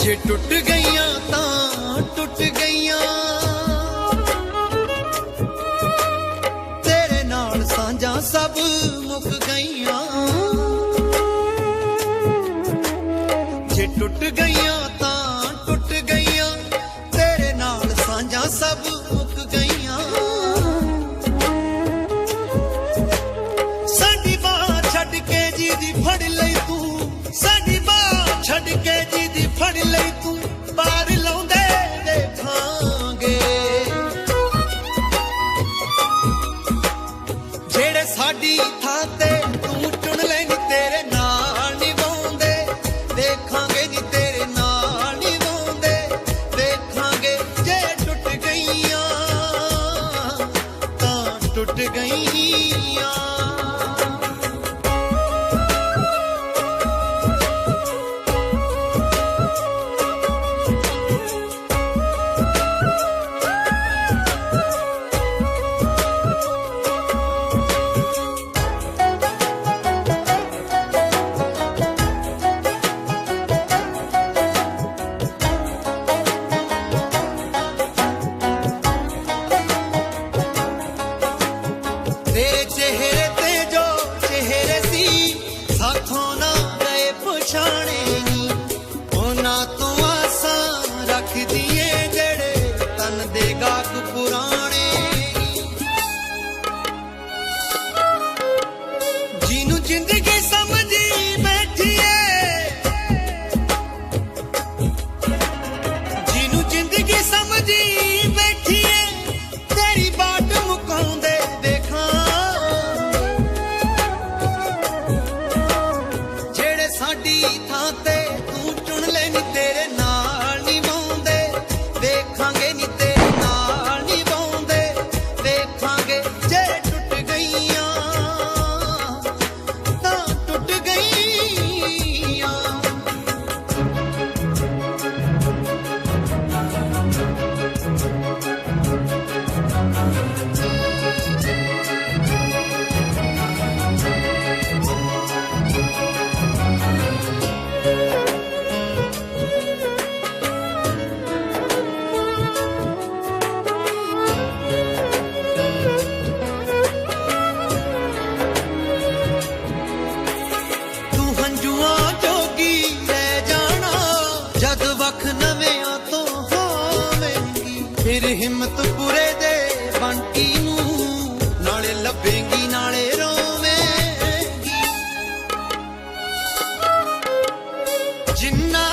जे टुट गईयां तां टुट गईयां, तेरे नाल सांझां सब मुक गईयां। जे टुट गईयां तां टुट गईयां, तेरे नाल सांझां सब मुक गईयां। साडी बाह छड्ड के जी दी फड़ लई तू, साडी बाह छड्ड के जी दी फड़ लई तू, पार लाउंदे देखांगे। जेड़े साडी थां ते तू चुन लैनी, तेरे नाल निभाउंदे देखांगे नी, तेरे नाल निभाउंदे देखांगे। जे टुट गईयां तां टुट गईयां। तेरे चेहरे ते जो चेहरे सी, साथों ना गए पछाणे नी। उन्हां तो आसां रख दिए जेड़े तन दे गाक पुराणे। जिनू जिंदगी समझी बैठिए, जिनू जिंदगी समझी बैठिए, तेरी बाट मुकाउंदे देखां। जेड़े साडी थां ते तू चुन लैनी, तेरे नाल निभाउंदे देखांगे नी, तेरे नाल निभाउंदे देखांगे। जे टुट गईयां तां टुट गईयां। तू हंजुआं जोगी रह जाना, जद वख नवेआं तो होवेंगी। फिर हिम्मत पूरे दे बंटी नूं, नाले लभेंगी नाले रोवेंगी। जिन्ना